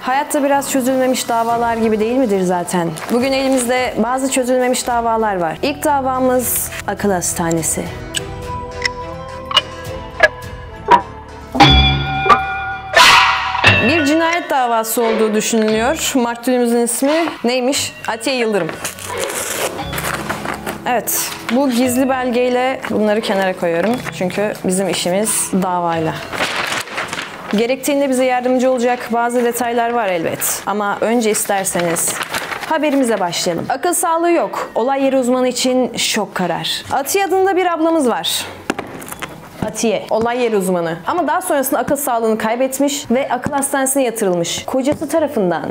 Hayatta biraz çözülmemiş davalar gibi değil midir zaten? Bugün elimizde bazı çözülmemiş davalar var. İlk davamız akıl hastanesi. Bir cinayet davası olduğu düşünülüyor. Maktulümüzün ismi neymiş? Atiye Yıldırım. Evet, bu gizli belgeyle bunları kenara koyuyorum. Çünkü bizim işimiz davayla. Gerektiğinde bize yardımcı olacak bazı detaylar var elbet. Ama önce isterseniz haberimize başlayalım. Akıl sağlığı yok. Olay yeri uzmanı için şok karar. Atiye adında bir ablamız var. Atiye, olay yeri uzmanı. Ama daha sonrasında akıl sağlığını kaybetmiş ve akıl hastanesine yatırılmış. Kocası tarafından.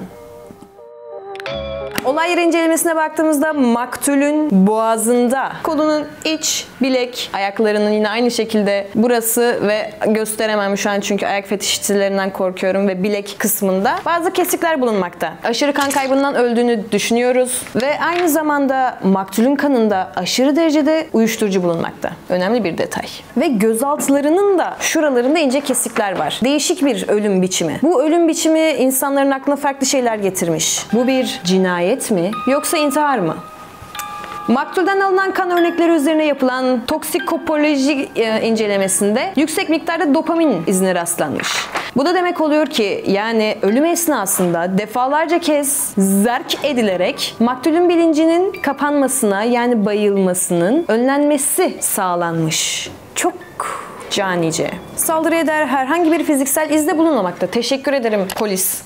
Olay yeri incelemesine baktığımızda maktulün boğazında, kolunun iç, bilek, ayaklarının yine aynı şekilde burası ve gösteremem şu an çünkü ayak fetişçilerinden korkuyorum ve bilek kısmında bazı kesikler bulunmakta. Aşırı kan kaybından öldüğünü düşünüyoruz ve aynı zamanda maktulün kanında aşırı derecede uyuşturucu bulunmakta. Önemli bir detay. Ve gözaltılarının da şuralarında ince kesikler var. Değişik bir ölüm biçimi. Bu ölüm biçimi insanların aklına farklı şeyler getirmiş. Bu bir cinayet mi yoksa intihar mı? Maktulden alınan kan örnekleri üzerine yapılan toksikopoloji incelemesinde yüksek miktarda dopamin izine rastlanmış. Bu da demek oluyor ki yani ölüm esnasında defalarca kez zerk edilerek maktulün bilincinin kapanmasına yani bayılmasının önlenmesi sağlanmış. Çok canice. Saldırıya dair herhangi bir fiziksel izde bulunmamakta. Teşekkür ederim polis.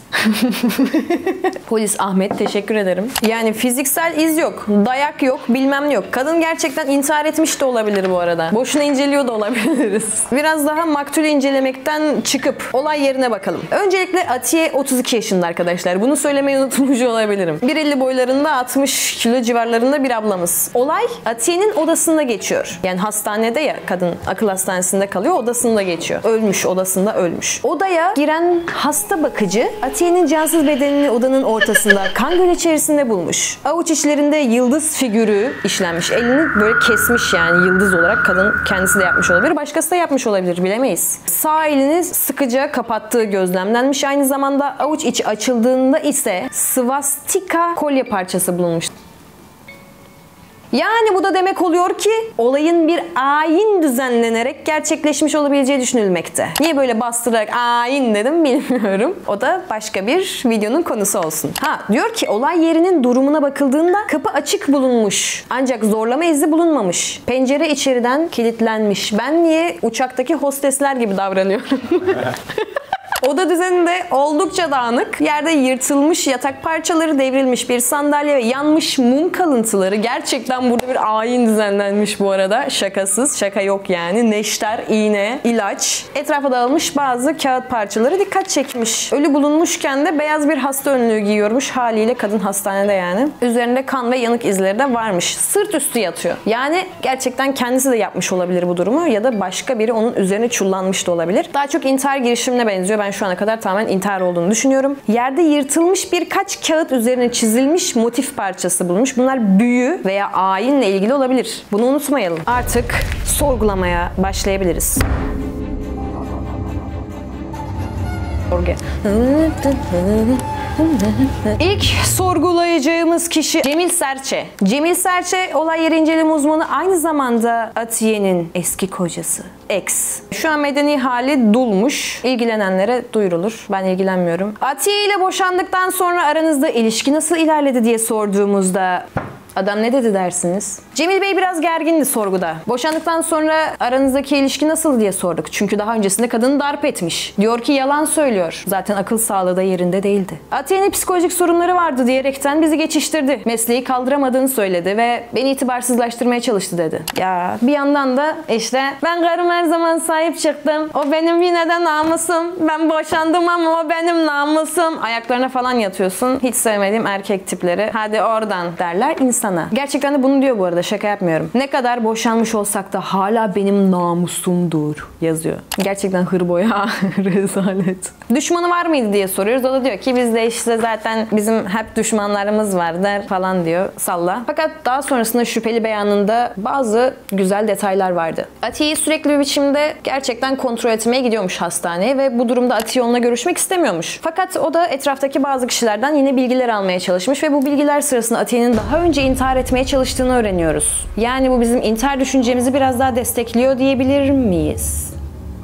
Polis Ahmet teşekkür ederim. Yani fiziksel iz yok, dayak yok, bilmem ne yok. Kadın gerçekten intihar etmiş de olabilir bu arada. Boşuna inceliyor da olabiliriz. Biraz daha maktulü incelemekten çıkıp olay yerine bakalım. Öncelikle Atiye 32 yaşında arkadaşlar. Bunu söylemeyi unutmuş olabilirim. 1.50 boylarında 60 kilo civarlarında bir ablamız. Olay Atiye'nin odasında geçiyor. Yani hastanede ya kadın akıl hastanesinde kalıyor, odasında geçiyor. Ölmüş, odasında ölmüş. Odaya giren hasta bakıcı Atiye'nin cansız bedenini odanın ortasında kan gölü içerisinde bulmuş. Avuç içlerinde yıldız figürü işlenmiş. Elini böyle kesmiş yani yıldız olarak. Kadın kendisi de yapmış olabilir. Başkası da yapmış olabilir. Bilemeyiz. Sağ elini sıkıca kapattığı gözlemlenmiş. Aynı zamanda avuç içi açıldığında ise svastika kolye parçası bulunmuş. Yani bu da demek oluyor ki olayın bir ayin düzenlenerek gerçekleşmiş olabileceği düşünülmekte. Niye böyle bastırarak ayin dedim bilmiyorum. O da başka bir videonun konusu olsun. Diyor ki olay yerinin durumuna bakıldığında kapı açık bulunmuş. Ancak zorlama izi bulunmamış. Pencere içeriden kilitlenmiş. Ben niye uçaktaki hostesler gibi davranıyorum? Oda düzeninde oldukça dağınık, yerde yırtılmış yatak parçaları, devrilmiş bir sandalye ve yanmış mum kalıntıları. Gerçekten burada bir ayin düzenlenmiş bu arada. Şakasız, şaka yok yani. Neşter, iğne, ilaç. Etrafa dağılmış bazı kağıt parçaları dikkat çekmiş. Ölü bulunmuşken de beyaz bir hasta önlüğü giyiyormuş. Haliyle kadın hastanede yani. Üzerinde kan ve yanık izleri de varmış. Sırt üstü yatıyor. Yani gerçekten kendisi de yapmış olabilir bu durumu ya da başka biri onun üzerine çullanmış da olabilir. Daha çok intihar girişimine benziyor. Ben şu ana kadar tamamen intihar olduğunu düşünüyorum. Yerde yırtılmış birkaç kağıt üzerine çizilmiş motif parçası bulunmuş. Bunlar büyü veya ayinle ilgili olabilir. Bunu unutmayalım. Artık sorgulamaya başlayabiliriz. İlk sorgulayacağımız kişi Cemil Serçe. Cemil Serçe olay yeri inceleme uzmanı, aynı zamanda Atiye'nin eski kocası. Ex. Şu an medeni hali dulmuş. İlgilenenlere duyurulur. Ben ilgilenmiyorum. Atiye ile boşandıktan sonra aranızda ilişki nasıl ilerledi diye sorduğumuzda adam ne dedi dersiniz? Cemil Bey biraz gergindi sorguda. Boşandıktan sonra aranızdaki ilişki nasıl diye sorduk. Çünkü daha öncesinde kadını darp etmiş. Diyor ki yalan söylüyor. Zaten akıl sağlığı da yerinde değildi. Atiye'nin psikolojik sorunları vardı diyerekten bizi geçiştirdi. Mesleği kaldıramadığını söyledi ve beni itibarsızlaştırmaya çalıştı dedi. Ya bir yandan da işte ben karıma her zaman sahip çıktım. O benim yine de namusum. Ben boşandım ama o benim namusum. Ayaklarına falan yatıyorsun. Hiç sevmediğim erkek tipleri. Hadi oradan derler. İnsan sana. Gerçekten de bunu diyor bu arada, şaka yapmıyorum. Ne kadar boşanmış olsak da hala benim namusumdur yazıyor. Gerçekten hırboya rezalet. Düşmanı var mıydı diye soruyoruz. O da diyor ki bizde işte zaten bizim hep düşmanlarımız var der falan diyor. Salla. Fakat daha sonrasında şüpheli beyanında bazı güzel detaylar vardı. Atiye'yi sürekli bir biçimde gerçekten kontrol etmeye gidiyormuş hastaneye ve bu durumda Atiye onunla görüşmek istemiyormuş. Fakat o da etraftaki bazı kişilerden yine bilgiler almaya çalışmış ve bu bilgiler sırasında Atiye'nin daha önce intihar etmeye çalıştığını öğreniyoruz. Yani bu bizim intihar düşüncemizi biraz daha destekliyor diyebilir miyiz?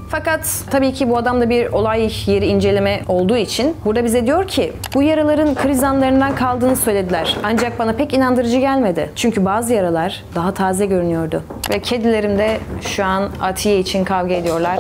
Fakat tabii ki bu adam da bir olay yeri inceleme olduğu için burada bize diyor ki bu yaraların kriz anlarından kaldığını söylediler. Ancak bana pek inandırıcı gelmedi. Çünkü bazı yaralar daha taze görünüyordu. Ve kedilerim de şu an Atiye için kavga ediyorlar.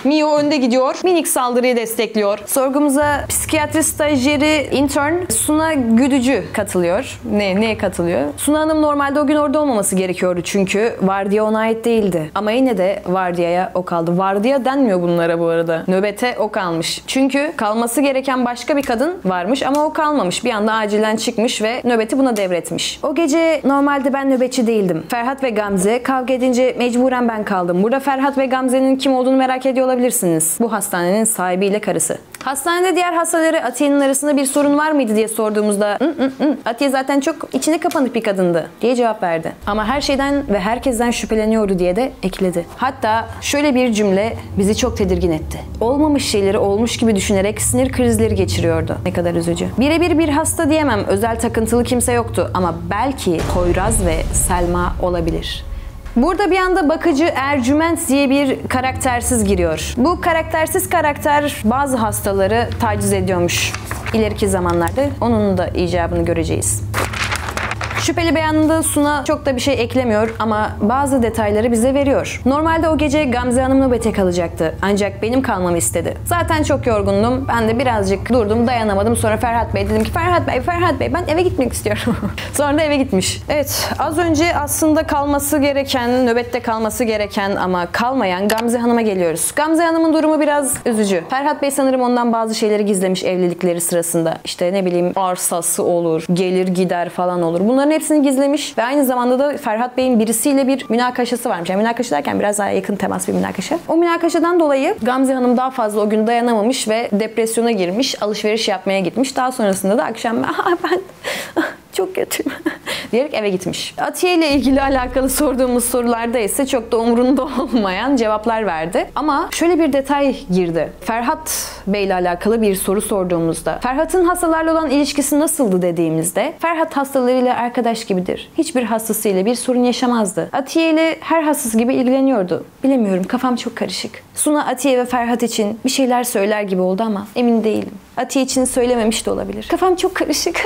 Mio önde gidiyor. Minik saldırıyı destekliyor. Sorgumuza psikiyatri stajyeri intern Suna Güdücü katılıyor. Neye katılıyor? Suna Hanım normalde o gün orada olmaması gerekiyordu çünkü vardiya ona ait değildi. Ama yine de vardiyaya o kaldı. Vardiya denmiyor bunlara bu arada. Nöbete o kalmış. Çünkü kalması gereken başka bir kadın varmış ama o kalmamış. Bir anda acilen çıkmış ve nöbeti buna devretmiş. O gece normalde ben nöbetçi değildim. Ferhat ve Gamze kavga edince mecburen ben kaldım. Burada Ferhat ve Gamze'nin kim olduğunu merak ediyor olabilirsiniz. Bu hastanenin sahibiyle karısı. Hastanede diğer hastaları Atiye'nin arasında bir sorun var mıydı diye sorduğumuzda Atiye zaten çok içine kapanık bir kadındı diye cevap verdi. Ama her şeyden ve herkesten şüpheleniyordu diye de ekledi. Hatta şöyle bir cümle bizi çok tedirgin etti. Olmamış şeyleri olmuş gibi düşünerek sinir krizleri geçiriyordu. Ne kadar üzücü. Birebir bir hasta diyemem. Özel takıntılı kimse yoktu ama belki Poyraz ve Selma olabilir. Burada bir anda bakıcı Ercüment diye bir karaktersiz giriyor. Bu karaktersiz karakter bazı hastaları taciz ediyormuş. İleriki zamanlarda onun da icabını göreceğiz. Şüpheli beyanında Suna çok da bir şey eklemiyor ama bazı detayları bize veriyor. Normalde o gece Gamze Hanım nöbete kalacaktı. Ancak benim kalmamı istedi. Zaten çok yorgundum. Ben de birazcık durdum, dayanamadım. Sonra Ferhat Bey dedim ki Ferhat Bey ben eve gitmek istiyorum. Sonra da eve gitmiş. Evet, az önce aslında kalması gereken, nöbette kalması gereken ama kalmayan Gamze Hanım'a geliyoruz. Gamze Hanım'ın durumu biraz üzücü. Ferhat Bey sanırım ondan bazı şeyleri gizlemiş evlilikleri sırasında. İşte ne bileyim arsası olur, gelir gider falan olur. Bunların hepsini gizlemiş ve aynı zamanda da Ferhat Bey'in birisiyle bir münakaşası varmış. Yani münakaşa derken biraz daha yakın temas bir münakaşa. O münakaşadan dolayı Gamze Hanım daha fazla o gün dayanamamış ve depresyona girmiş, alışveriş yapmaya gitmiş. Daha sonrasında da akşam ben çok kötüyüm diyerek eve gitmiş. Atiye ile ilgili alakalı sorduğumuz sorularda ise çok da umurunda olmayan cevaplar verdi. Ama şöyle bir detay girdi. Ferhat Bey ile alakalı bir soru sorduğumuzda Ferhat'ın hastalarla olan ilişkisi nasıldı dediğimizde Ferhat hastalarıyla arkadaş gibidir. Hiçbir hastasıyla bir sorun yaşamazdı. Atiye ile her hastası gibi ilgileniyordu. Bilemiyorum, kafam çok karışık. Suna Atiye ve Ferhat için bir şeyler söyler gibi oldu ama emin değilim. Atiye için söylememiş de olabilir. Kafam çok karışık.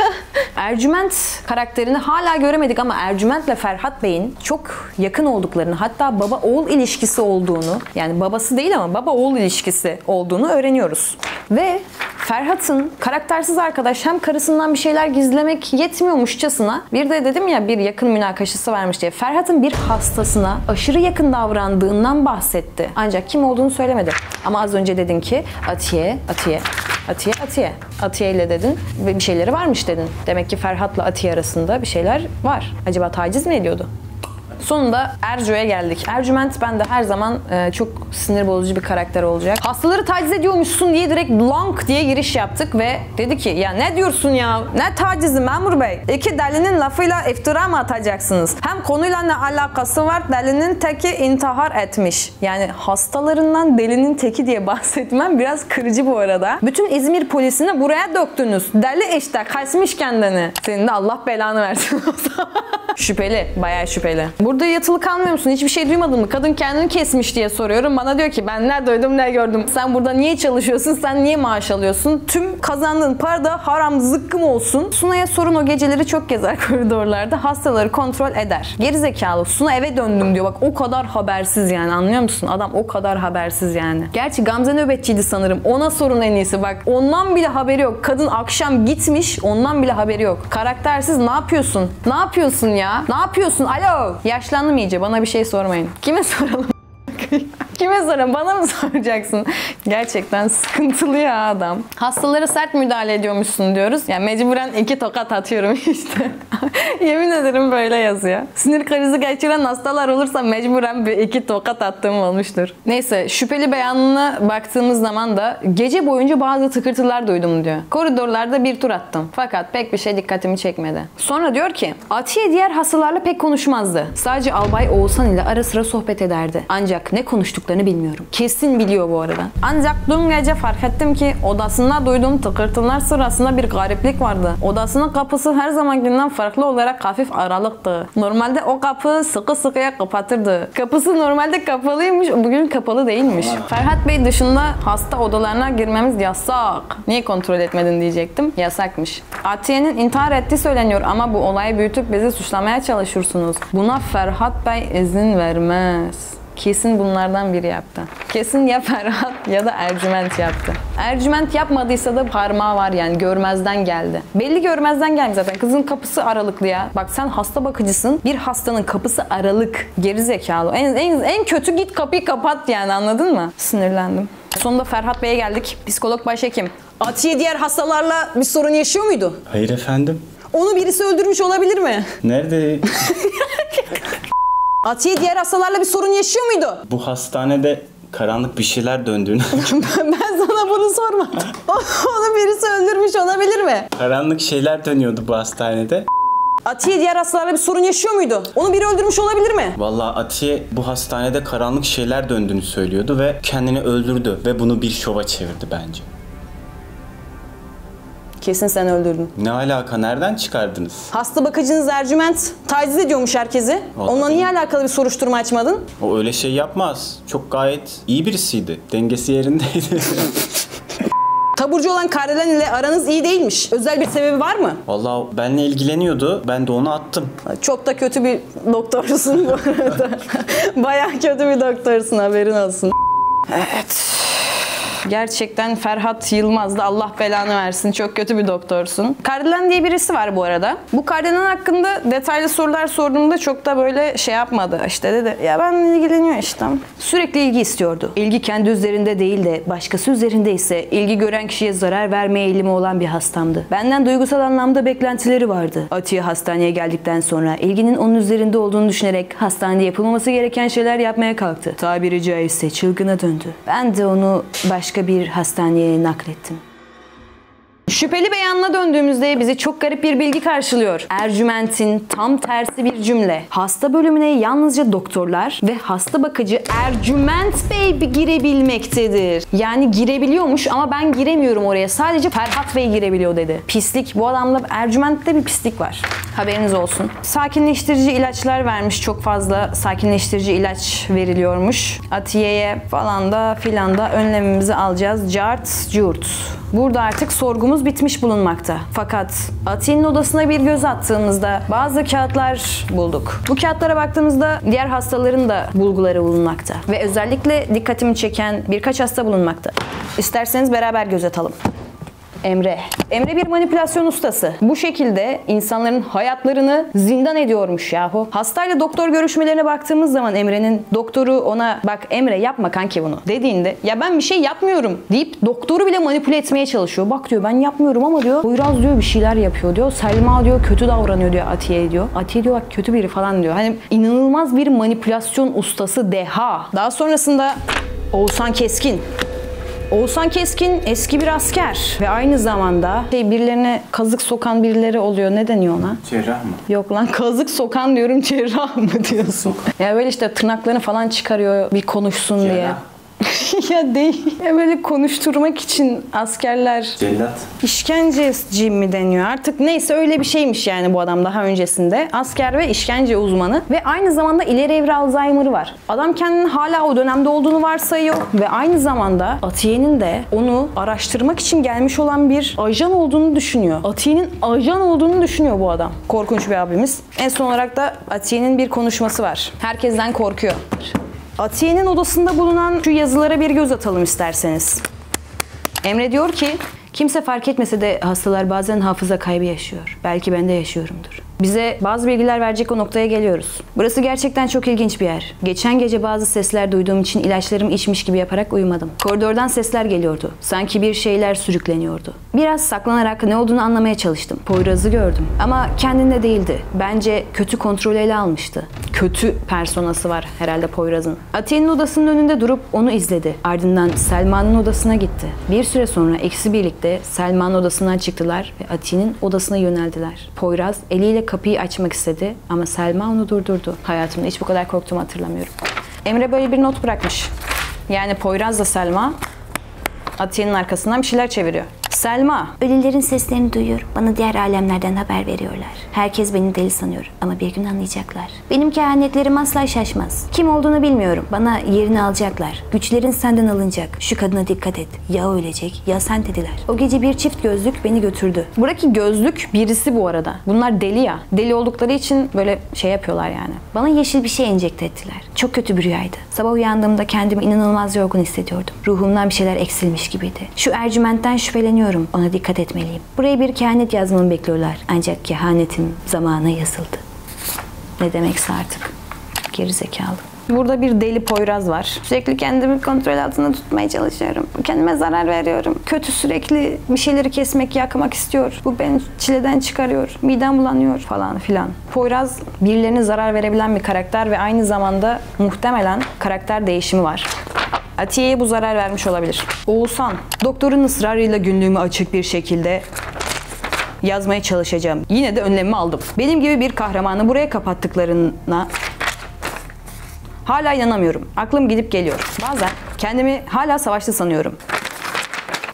Ercüment karakterini hala göremedik ama Ercüment ile Ferhat Bey'in çok yakın olduklarını, hatta baba-oğul ilişkisi olduğunu, yani babası değil ama baba-oğul ilişkisi olduğunu öğreniyoruz. Ve Ferhat'ın karaktersiz arkadaş hem karısından bir şeyler gizlemek yetmiyormuşçasına, bir de dedim ya bir yakın münakaşası varmış diye, Ferhat'ın bir hastasına aşırı yakın davrandığından bahsetti. Ancak kim olduğunu söylemedi. Ama az önce dedin ki Atiye ile dedin ve bir şeyleri varmış dedin. Demek ki Ferhat'la Atiye arasında bir şeyler var. Acaba taciz mi ediyordu? Sonunda Ercü'ye geldik. Ercüment bende her zaman çok sinir bozucu bir karakter olacak. Hastaları taciz ediyormuşsun diye direkt blank diye giriş yaptık ve dedi ki ya ne diyorsun ya? Ne tacizi memur bey? İki delinin lafıyla iftira mı atacaksınız? Hem konuyla ne alakası var? Delinin teki intihar etmiş. Yani hastalarından delinin teki diye bahsetmem biraz kırıcı bu arada. Bütün İzmir polisini buraya döktünüz. Deli işte kaçmış kendini. Senin de Allah belanı versin. Şüpheli. Bayağı şüpheli. Burada yatılı kalmıyor musun? Hiçbir şey duymadın mı? Kadın kendini kesmiş diye soruyorum. Bana diyor ki ben ne duydum ne gördüm. Sen burada niye çalışıyorsun? Sen niye maaş alıyorsun? Tüm kazandığın para da haram zıkkım olsun. Suna'ya sorun o geceleri çok gezer koridorlarda. Hastaları kontrol eder. Gerizekalı. Suna eve döndüm diyor. Bak o kadar habersiz yani. Anlıyor musun? Adam o kadar habersiz yani. Gerçi Gamze nöbetçiydi sanırım. Ona sorun en iyisi. Bak ondan bile haberi yok. Kadın akşam gitmiş. Ondan bile haberi yok. Karaktersiz ne yapıyorsun? Ne yapıyorsun ya? Ne yapıyorsun? Alo! Yaşlandım iyice. Bana bir şey sormayın. Kime soralım? Kime Kime sorayım? Bana mı soracaksın? Gerçekten sıkıntılı ya adam. Hastalara sert müdahale ediyormuşsun diyoruz. Yani mecburen 2 tokat atıyorum işte. Yemin ederim böyle yazıyor. Sinir krizi geçiren hastalar olursa mecburen 2 tokat attığım olmuştur. Neyse, şüpheli beyanına baktığımız zaman da gece boyunca bazı tıkırtılar duydum diyor. Koridorlarda bir tur attım. Fakat pek bir şey dikkatimi çekmedi. Sonra diyor ki Atiye diğer hastalarla pek konuşmazdı. Sadece Albay Oğuzhan ile ara sıra sohbet ederdi. Ancak ne konuştuklarını bilmiyorum. Kesin biliyor bu arada. Ancak dün gece fark ettim ki odasında duyduğum tıkırtılar sırasında bir gariplik vardı. Odasının kapısı her zamankinden farklı olarak hafif aralıktı. Normalde o kapı sıkı sıkıya kapatırdı. Kapısı normalde kapalıymış, bugün kapalı değilmiş. Ferhat Bey dışında hasta odalarına girmemiz yasak. Niye kontrol etmedin diyecektim. Yasakmış. Atiye'nin intihar ettiği söyleniyor ama bu olayı büyütüp bizi suçlamaya çalışıyorsunuz. Buna Ferhat Bey izin vermez. Kesin bunlardan biri yaptı. Kesin ya Ferhat ya da Ercüment yaptı. Ercüment yapmadıysa da parmağı var yani, görmezden geldi. Belli görmezden gelmiş zaten. Kızın kapısı aralıklı ya. Bak sen hasta bakıcısın. Bir hastanın kapısı aralık. Geri zekalı. En kötü git kapıyı kapat yani, anladın mı? Sinirlendim. Sonunda Ferhat Bey'e geldik. Psikolog başhekim. Atiye diğer hastalarla bir sorun yaşıyor muydu? Hayır efendim. Onu birisi öldürmüş olabilir mi? Nerede? Atiye diğer hastalarla bir sorun yaşıyor muydu? Bu hastanede karanlık bir şeyler döndüğünü... Ben sana bunu sormadım. Onu birisi öldürmüş olabilir mi? Karanlık şeyler dönüyordu bu hastanede. Atiye diğer hastalarla bir sorun yaşıyor muydu? Onu biri öldürmüş olabilir mi? Vallahi Atiye bu hastanede karanlık şeyler döndüğünü söylüyordu ve kendini öldürdü. Ve bunu bir şova çevirdi bence. Kesin sen öldürdün. Ne alaka? Nereden çıkardınız? Hasta bakıcınız Ercüment taciz ediyormuş herkesi. Vallahi Onunla niye alakalı bir soruşturma açmadın? O öyle şey yapmaz. Çok gayet iyi birisiydi. Dengesi yerindeydi. Taburcu olan Kardelen ile aranız iyi değilmiş. Özel bir sebebi var mı? Vallahi benimle ilgileniyordu. Ben de onu attım. Çok da kötü bir doktorsun bu arada. Bayağı kötü bir doktorsun, haberin olsun. Evet. Gerçekten Ferhat Yılmaz da Allah belanı versin. Çok kötü bir doktorsun. Kardelen diye birisi var bu arada. Bu Kardelen hakkında detaylı sorular sorduğumda çok da böyle şey yapmadı. İşte dedi ya benimle ilgileniyor işte. Sürekli ilgi istiyordu. İlgi kendi üzerinde değil de başkası üzerinde ise ilgi gören kişiye zarar verme eğilimi olan bir hastamdı. Benden duygusal anlamda beklentileri vardı. Atiye hastaneye geldikten sonra ilginin onun üzerinde olduğunu düşünerek hastanede yapılmaması gereken şeyler yapmaya kalktı. Tabiri caizse çılgına döndü. Ben de onu başka bir hastaneye naklettim. Şüpheli beyanına döndüğümüzde bizi çok garip bir bilgi karşılıyor. Ercüment'in tam tersi bir cümle. Hasta bölümüne yalnızca doktorlar ve hasta bakıcı Ercüment Bey girebilmektedir. Yani girebiliyormuş ama ben giremiyorum oraya. Sadece Ferhat Bey girebiliyor dedi. Pislik. Bu adamda, Ercüment'te bir pislik var. Haberiniz olsun. Sakinleştirici ilaçlar vermiş, çok fazla sakinleştirici ilaç veriliyormuş. Atiye'ye falan da filan da önlemimizi alacağız. Cart, curt. Burada artık sorgumuz bitmiş bulunmakta. Fakat Atiye'nin odasına bir göz attığımızda bazı kağıtlar bulduk. Bu kağıtlara baktığımızda diğer hastaların da bulguları bulunmakta. Ve özellikle dikkatimi çeken birkaç hasta bulunmakta. İsterseniz beraber göz atalım. Emre. Emre bir manipülasyon ustası. Bu şekilde insanların hayatlarını zindan ediyormuş yahu. Hastayla doktor görüşmelerine baktığımız zaman Emre'nin doktoru ona bak Emre yapma kanki bunu dediğinde ya ben bir şey yapmıyorum deyip doktoru bile manipüle etmeye çalışıyor. Bak diyor ben yapmıyorum ama diyor Poyraz diyor bir şeyler yapıyor diyor. Selma diyor kötü davranıyor diyor Atiye diyor. Atiye diyor bak kötü biri falan diyor. Hani inanılmaz bir manipülasyon ustası deha. Daha sonrasında Oğuzhan Keskin. Oğuzhan Keskin eski bir asker ve aynı zamanda birilerine kazık sokan birileri oluyor. Ne deniyor ona? Cerrah mı? Yok lan kazık sokan diyorum, cerrah mı diyorsun? Ya böyle işte tırnaklarını falan çıkarıyor bir konuşsun Cerrah. diye. Ya değil. Ya böyle konuşturmak için askerler... Cellat. İşkenceci mi deniyor artık, neyse öyle bir şeymiş yani bu adam daha öncesinde. Asker ve işkence uzmanı ve aynı zamanda ileri evre Alzheimer'ı var. Adam kendini hala o dönemde olduğunu varsayıyor ve aynı zamanda Atiye'nin de onu araştırmak için gelmiş olan bir ajan olduğunu düşünüyor. Atiye'nin ajan olduğunu düşünüyor bu adam. Korkunç bir abimiz. En son olarak da Atiye'nin bir konuşması var. Herkesten korkuyor. Atiye'nin odasında bulunan şu yazılara bir göz atalım isterseniz. Emre diyor ki, kimse fark etmese de hastalar bazen hafıza kaybı yaşıyor. Belki ben de yaşıyorumdur. Bize bazı bilgiler verecek o noktaya geliyoruz. Burası gerçekten çok ilginç bir yer. Geçen gece bazı sesler duyduğum için ilaçlarımı içmiş gibi yaparak uyumadım. Koridordan sesler geliyordu. Sanki bir şeyler sürükleniyordu. Biraz saklanarak ne olduğunu anlamaya çalıştım. Poyraz'ı gördüm. Ama kendinde değildi. Bence kötü kontrolü ele almıştı. Kötü personası var herhalde Poyraz'ın. Atiye'nin odasının önünde durup onu izledi. Ardından Selma'nın odasına gitti. Bir süre sonra ikisi birlikte Selma'nın odasından çıktılar ve Atiye'nin odasına yöneldiler. Poyraz eliyle kapıyı açmak istedi ama Selma onu durdurdu. Hayatımda hiç bu kadar korktuğumu hatırlamıyorum. Emre böyle bir not bırakmış. Yani Poyraz'la Selma Atiye'nin arkasından bir şeyler çeviriyor. Selma. Ölülerin seslerini duyuyorum. Bana diğer alemlerden haber veriyorlar. Herkes beni deli sanıyor ama bir gün anlayacaklar. Benim kehanetlerim asla şaşmaz. Kim olduğunu bilmiyorum. Bana yerini alacaklar. Güçlerin senden alınacak. Şu kadına dikkat et. Ya ölecek ya sen dediler. O gece bir çift gözlük beni götürdü. Buradaki gözlük birisi bu arada. Bunlar deli ya. Deli oldukları için böyle şey yapıyorlar yani. Bana yeşil bir şey enjekte ettiler. Çok kötü bir rüyaydı. Sabah uyandığımda kendimi inanılmaz yorgun hissediyordum. Ruhumdan bir şeyler eksilmiş gibiydi. Şu Ercüment'ten şüpheleniyorum. Ona dikkat etmeliyim. Buraya bir kehanet yazmamı bekliyorlar. Ancak kehanetim zamana yazıldı. Ne demekse artık. Gerizekalı. Burada bir deli Poyraz var. Sürekli kendimi kontrol altında tutmaya çalışıyorum. Kendime zarar veriyorum. Kötü sürekli bir şeyleri kesmek, yakmak istiyor. Bu beni çileden çıkarıyor. Midem bulanıyor falan filan. Poyraz birilerine zarar verebilen bir karakter ve aynı zamanda muhtemelen karakter değişimi var. Atiye'ye bu zarar vermiş olabilir. Oğuzhan, doktorun ısrarıyla günlüğümü açık bir şekilde yazmaya çalışacağım. Yine de önlemimi aldım. Benim gibi bir kahramanı buraya kapattıklarına hala inanamıyorum. Aklım gidip geliyor. Bazen kendimi hala savaşta sanıyorum.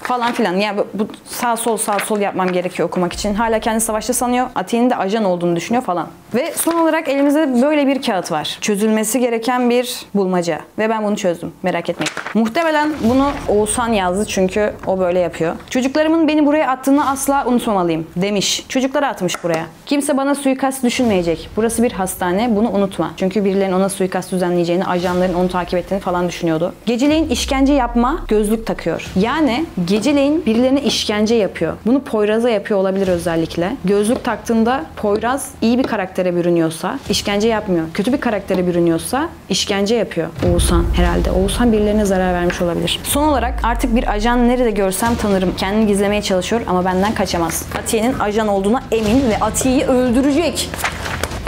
Falan filan. Yani bu sağ sol yapmam gerekiyor okumak için. Hala kendini savaşta sanıyor. Atiye'nin de ajan olduğunu düşünüyor falan. Ve son olarak elimizde böyle bir kağıt var. Çözülmesi gereken bir bulmaca. Ve ben bunu çözdüm. Merak etmeyin. Muhtemelen bunu Oğuzhan yazdı çünkü o böyle yapıyor. Çocuklarımın beni buraya attığını asla unutmamalıyım demiş. Çocukları atmış buraya. Kimse bana suikast düşünmeyecek. Burası bir hastane. Bunu unutma. Çünkü birilerinin ona suikast düzenleyeceğini, ajanların onu takip ettiğini falan düşünüyordu. Geceleyin işkence yapma, gözlük takıyor. Yani geceleyin birilerine işkence yapıyor. Bunu Poyraz'a yapıyor olabilir özellikle. Gözlük taktığında Poyraz iyi bir karaktere bürünüyorsa işkence yapmıyor. Kötü bir karaktere bürünüyorsa işkence yapıyor. Oğuzhan herhalde. Oğuzhan birilerine zarar vermiş olabilir. Son olarak artık bir ajan nerede görsem tanırım. Kendini gizlemeye çalışıyor ama benden kaçamaz. Atiye'nin ajan olduğuna emin ve Atiye'yi öldürecek.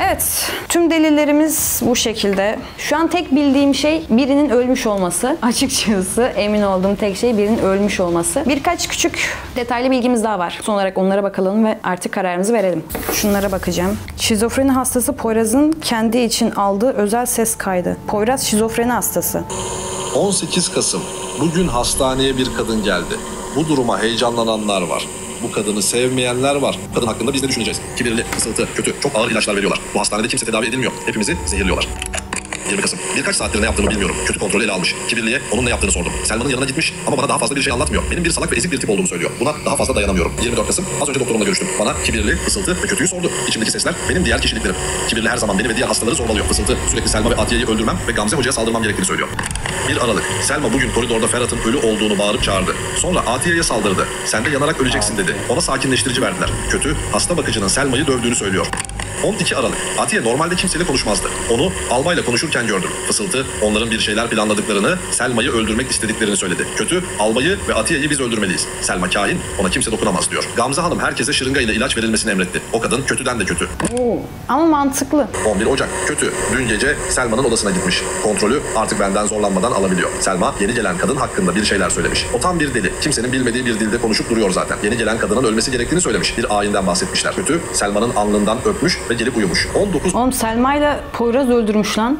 Evet, tüm delillerimiz bu şekilde. Şu an tek bildiğim şey birinin ölmüş olması. Açıkçası emin olduğum tek şey birinin ölmüş olması. Birkaç küçük detaylı bilgimiz daha var. Son olarak onlara bakalım ve artık kararımızı verelim. Şunlara bakacağım. Şizofreni hastası Poyraz'ın kendi için aldığı özel ses kaydı. Poyraz şizofreni hastası. 18 Kasım. Bugün hastaneye bir kadın geldi. Bu duruma heyecanlananlar var. Bu kadını sevmeyenler var. Bu kadın hakkında biz ne düşüneceğiz? Kibirli, fısıltı, kötü, çok ağır ilaçlar veriyorlar. Bu hastanede kimse tedavi edilmiyor. Hepimizi zehirliyorlar. 20 Kasım. Birkaç saattir ne yaptığımı bilmiyorum. Kötü kontrolü ele almış. Kibirliye onun ne yaptığını sordum. Selma'nın yanına gitmiş ama bana daha fazla bir şey anlatmıyor. Benim bir salak ve ezik bir tip olduğumu söylüyor. Buna daha fazla dayanamıyorum. 24 Kasım. Az önce doktorumla görüştüm. Bana kibirli, fısıltı ve kötüyü sordu. İçimdeki sesler benim diğer kişiliklerim. Kibirli her zaman beni ve diğer hastaları zorbalıyor. Fısıltı sürekli Selma ve Atiye'yi öldürmem ve Gamze Hoca'ya saldırmam gerektiğini söylüyor. 1 Aralık. Selma bugün koridorda Ferhat'ın ölü olduğunu bağırıp çağırdı. Sonra Atiye'ye saldırdı. Sen de yanarak öleceksin dedi. Ona sakinleştirici verdiler. Kötü, hasta bakıcının Selma'yı dövdüğünü söylüyor. 12 Aralık. Atiye normalde kimseyle konuşmazdı. Onu albayla konuşurken gördüm. Fısıltı, onların bir şeyler planladıklarını, Selma'yı öldürmek istediklerini söyledi. Kötü, albayı ve Atiye'yi biz öldürmeliyiz. Selma kahin, ona kimse dokunamaz diyor. Gamze Hanım herkese şırınga ile ilaç verilmesini emretti. O kadın kötüden de kötü. Ama mantıklı. 11 Ocak. Kötü. Dün gece Selma'nın odasına gitmiş. Kontrolü artık benden zorlanmadan alabiliyor. Selma yeni gelen kadın hakkında bir şeyler söylemiş. O tam bir deli. Kimsenin bilmediği bir dilde konuşup duruyor zaten. Yeni gelen kadının ölmesi gerektiğini söylemiş. Bir ayinden bahsetmişler. Kötü, Selma'nın alnından öpmüş ve gelip uyumuş. 19 Oğlum Selma'yla Poyraz öldürmüş lan.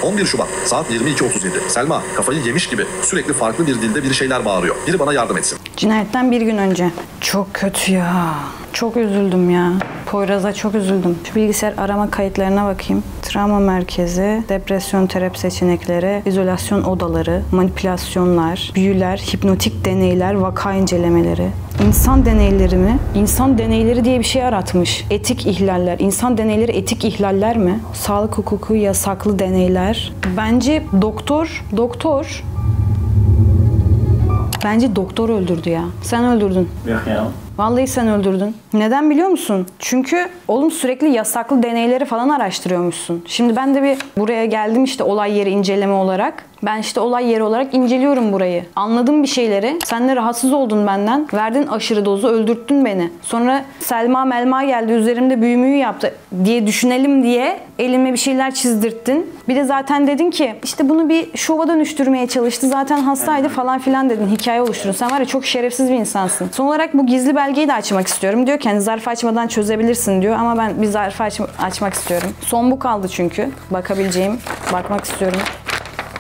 11 Şubat saat 22.37. Selma kafayı yemiş gibi sürekli farklı bir dilde bir şeyler bağırıyor. Biri bana yardım etsin. Cinayetten bir gün önce. Çok kötü ya. Çok üzüldüm ya. Poyraz'a çok üzüldüm. Şu bilgisayar arama kayıtlarına bakayım. Travma merkezi, depresyon terapi seçenekleri, izolasyon odaları, manipülasyonlar, büyüler, hipnotik deneyler, vaka incelemeleri. İnsan deneyleri mi? İnsan deneyleri diye bir şey aratmış. Etik ihlaller. İnsan deneyleri etik ihlaller mi? Sağlık hukuku yasaklı deneyler. Bence doktor. Bence doktor öldürdü ya. Sen öldürdün. Yok ya. Vallahi sen öldürdün. Neden biliyor musun? Çünkü oğlum sürekli yasaklı deneyleri falan araştırıyormuşsun. Şimdi ben de bir buraya geldim işte olay yeri inceleme olarak. Ben işte olay yeri olarak inceliyorum burayı. Anladım bir şeyleri. Sen de rahatsız oldun benden. Verdin aşırı dozu, öldürttün beni. Sonra Selma Melma geldi, üzerimde büyümüyü yaptı diye düşünelim diye elime bir şeyler çizdirttin. Bir de zaten dedin ki işte bunu bir şova dönüştürmeye çalıştı. Zaten hastaydı falan filan dedin. Hikaye oluşturdun. Sen var ya çok şerefsiz bir insansın. Son olarak bu gizli belgeyi de açmak istiyorum. Diyor ki hani zarfı açmadan çözebilirsin diyor. Ama ben bir zarfı açmak istiyorum. Son bu kaldı çünkü. Bakabileceğim. Bakmak istiyorum.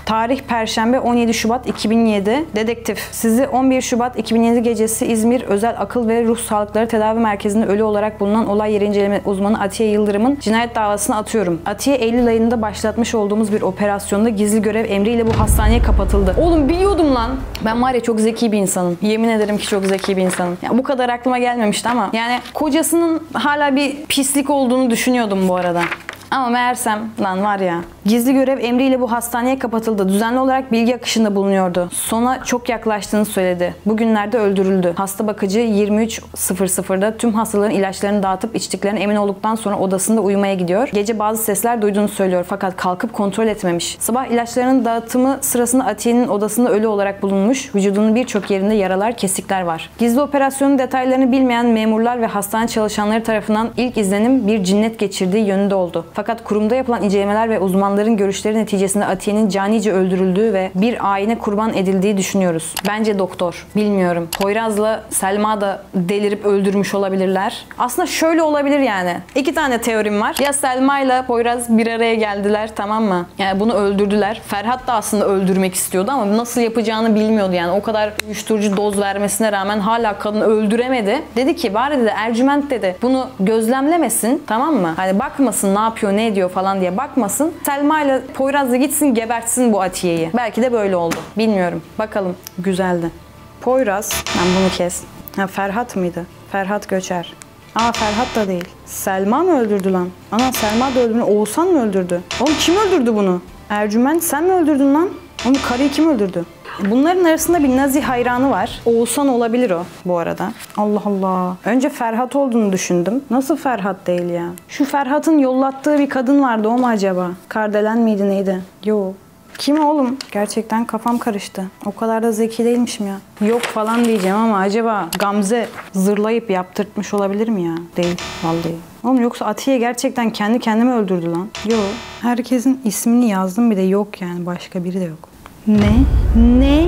Tarih Perşembe 17 Şubat 2007. Dedektif. Sizi 11 Şubat 2007 gecesi İzmir Özel Akıl ve Ruh Sağlıkları Tedavi Merkezi'nde ölü olarak bulunan olay yeri inceleme uzmanı Atiye Yıldırım'ın cinayet davasına atıyorum. Atiye Eylül ayında başlatmış olduğumuz bir operasyonda gizli görev emriyle bu hastaneye kapatıldı. Oğlum biliyordum lan. Ben var ya çok zeki bir insanım. Yemin ederim ki çok zeki bir insanım. Ya bu kadar aklıma gelmemişti ama yani kocasının hala bir pislik olduğunu düşünüyordum bu arada. Ama meğersem lan var ya. Gizli görev emriyle bu hastaneye kapatıldı. Düzenli olarak bilgi akışında bulunuyordu. Sona çok yaklaştığını söyledi. Bugünlerde öldürüldü. Hasta bakıcı 23.00'da tüm hastaların ilaçlarını dağıtıp içtiklerine emin olduktan sonra odasında uyumaya gidiyor. Gece bazı sesler duyduğunu söylüyor fakat kalkıp kontrol etmemiş. Sabah ilaçlarının dağıtımı sırasında Atiye'nin odasında ölü olarak bulunmuş. Vücudunun birçok yerinde yaralar, kesikler var. Gizli operasyonun detaylarını bilmeyen memurlar ve hastane çalışanları tarafından ilk izlenim bir cinnet geçirdiği yönünde oldu. Fakat kurumda yapılan incelemeler ve uzmanların görüşleri neticesinde Atiye'nin canice öldürüldüğü ve bir ayine kurban edildiği düşünüyoruz. Bence doktor. Bilmiyorum. Poyraz'la Selma da delirip öldürmüş olabilirler. Aslında şöyle olabilir yani. 2 tane teorim var. Ya Selma ile Poyraz bir araya geldiler, tamam mı? Yani bunu öldürdüler. Ferhat da aslında öldürmek istiyordu ama nasıl yapacağını bilmiyordu yani. O kadar uyuşturucu doz vermesine rağmen hala kadını öldüremedi. Dedi ki bari dedi Ercüment dedi bunu gözlemlemesin, tamam mı? Hani bakmasın ne yapıyor ne ediyor falan diye bakmasın. Selma ile Poyraz da gitsin gebertsin bu Atiye'yi. Belki de böyle oldu. Bilmiyorum. Bakalım. Güzeldi. Poyraz. Ben bunu kes. Ha, Ferhat mıydı? Ferhat Göçer. Aa Ferhat da değil. Selma mı öldürdü lan? Ana Selma da öldürdü. Oğuzhan mı öldürdü? Oğlum kim öldürdü bunu? Ercüment sen mi öldürdün lan? Oğlum karıyı kim öldürdü? Bunların arasında bir Nazi hayranı var. Oğuzhan olabilir o bu arada. Allah Allah. Önce Ferhat olduğunu düşündüm. Nasıl Ferhat değil ya? Şu Ferhat'ın yollattığı bir kadın vardı, o mu acaba? Kardelen miydi neydi? Yo. Kim oğlum? Gerçekten kafam karıştı. O kadar da zeki değilmişim ya. Yok falan diyeceğim ama acaba Gamze zırlayıp yaptırtmış olabilir mi ya? Değil vallahi. Oğlum yoksa Atiye gerçekten kendi kendime öldürdü lan. Yo. Herkesin ismini yazdım bir de yok yani. Başka biri de yok. Ne?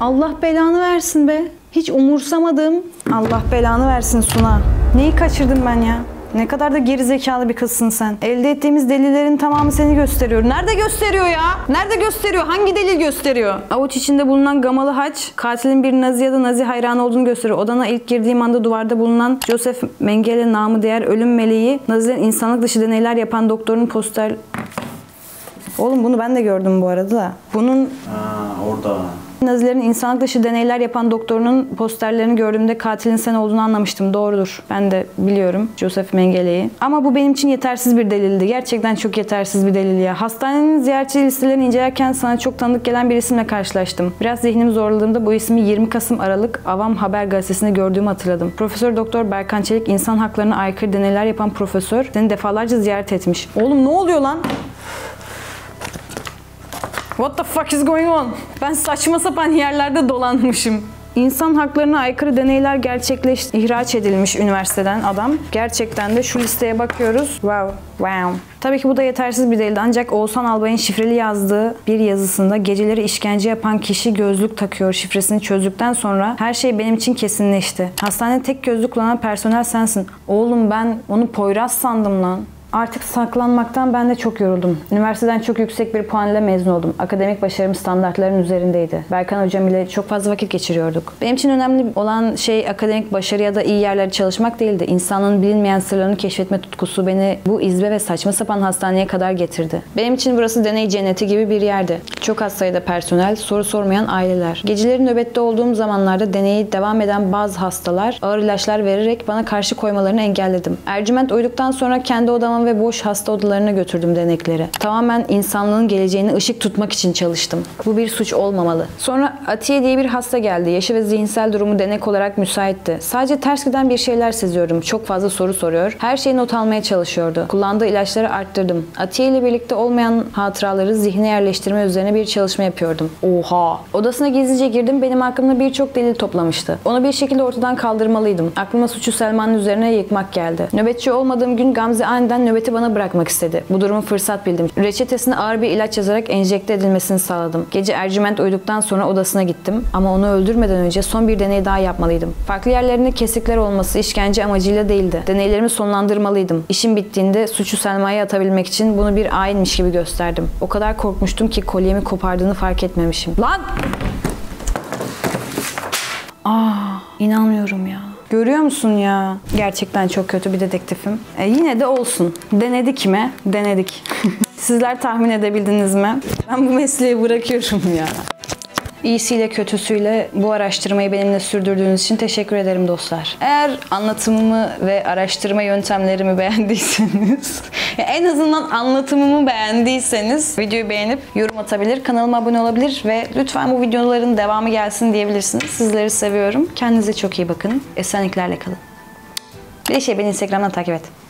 Allah belanı versin be. Hiç umursamadım. Allah belanı versin Suna. Neyi kaçırdım ben ya? Ne kadar da gerizekalı bir kızsın sen. Elde ettiğimiz delillerin tamamı seni gösteriyor. Nerede gösteriyor ya? Nerede gösteriyor? Hangi delil gösteriyor? Avuç içinde bulunan gamalı haç, katilin bir Nazi ya da Nazi hayranı olduğunu gösteriyor. Odana ilk girdiğim anda duvarda bulunan Joseph Mengele namı değer ölüm meleği, Nazilerin insanlık dışı deneyler yapan doktorun poster... Oğlum bunu ben de gördüm bu arada da. Bunun... Orada. Nazilerin insanlık dışı deneyler yapan doktorunun posterlerini gördüğümde katilin sen olduğunu anlamıştım. Doğrudur. Ben de biliyorum Joseph Mengele'yi. Ama bu benim için yetersiz bir delildi. Gerçekten çok yetersiz bir delil ya. Hastanenin ziyaretçi listelerini incelerken sana çok tanıdık gelen bir isimle karşılaştım. Biraz zihnimi zorladığımda bu ismi 20 Kasım Aralık Avam Haber Gazetesi'nde gördüğümü hatırladım. Profesör Doktor Berkan Çelik insan haklarına aykırı deneyler yapan profesör seni defalarca ziyaret etmiş. Oğlum ne oluyor lan? What the fuck is going on? Ben saçma sapan yerlerde dolanmışım. İnsan haklarına aykırı deneyler ihraç edilmiş üniversiteden adam. Gerçekten de şu listeye bakıyoruz. Wow. Tabii ki bu da yetersiz bir delildi. Ancak Oğuzhan Albay'ın şifreli yazdığı bir yazısında geceleri işkence yapan kişi gözlük takıyor şifresini çözdükten sonra her şey benim için kesinleşti. Hastanede tek gözlük kullanan personel sensin. Oğlum ben onu Poyraz sandım lan. Artık saklanmaktan ben de çok yoruldum. Üniversiteden çok yüksek bir puan ile mezun oldum. Akademik başarım standartların üzerindeydi. Berkan hocam ile çok fazla vakit geçiriyorduk. Benim için önemli olan şey akademik başarı ya da iyi yerlerde çalışmak değildi. İnsanın bilinmeyen sırlarını keşfetme tutkusu beni bu izbe ve saçma sapan hastaneye kadar getirdi. Benim için burası deney cenneti gibi bir yerdi. Çok az sayıda personel, soru sormayan aileler. Geceleri nöbette olduğum zamanlarda deneyi devam eden bazı hastalar ağır ilaçlar vererek bana karşı koymalarını engelledim. Ercüment uyuduktan sonra kendi odama kapalı ve boş hasta odalarına götürdüm denekleri. Tamamen insanlığın geleceğine ışık tutmak için çalıştım. Bu bir suç olmamalı. Sonra Atiye diye bir hasta geldi. Yaşı ve zihinsel durumu denek olarak müsaitti. Sadece ters giden bir şeyler seziyorum. Çok fazla soru soruyor. Her şeyi not almaya çalışıyordu. Kullandığı ilaçları arttırdım. Atiye ile birlikte olmayan hatıraları zihne yerleştirme üzerine bir çalışma yapıyordum. Oha! Odasına gizlice girdim. Benim hakkımda birçok delil toplamıştı. Onu bir şekilde ortadan kaldırmalıydım. Aklıma suçu Selma'nın üzerine yıkmak geldi. Nöbetçi olmadığım gün Gamze aniden nöbeti bana bırakmak istedi. Bu durumu fırsat bildim. Reçetesine ağır bir ilaç yazarak enjekte edilmesini sağladım. Gece Ercüment uyuduktan sonra odasına gittim. Ama onu öldürmeden önce son bir deney daha yapmalıydım. Farklı yerlerinde kesikler olması işkence amacıyla değildi. Deneylerimi sonlandırmalıydım. İşim bittiğinde suçu Selma'ya atabilmek için bunu bir ayinmiş gibi gösterdim. O kadar korkmuştum ki kolyemi kopardığını fark etmemişim. Lan! İnanmıyorum ya. Görüyor musun ya? Gerçekten çok kötü bir dedektifim. Yine de olsun. Denedik mi? Denedik. Sizler tahmin edebildiniz mi? Ben bu mesleği bırakıyorum ya. İyisiyle kötüsüyle bu araştırmayı benimle sürdürdüğünüz için teşekkür ederim dostlar. Eğer anlatımımı ve araştırma yöntemlerimi beğendiyseniz, en azından anlatımımı beğendiyseniz videoyu beğenip yorum atabilir, kanalıma abone olabilir ve lütfen bu videoların devamı gelsin diyebilirsiniz. Sizleri seviyorum. Kendinize çok iyi bakın. Esenliklerle kalın. Bir de beni Instagram'dan takip et.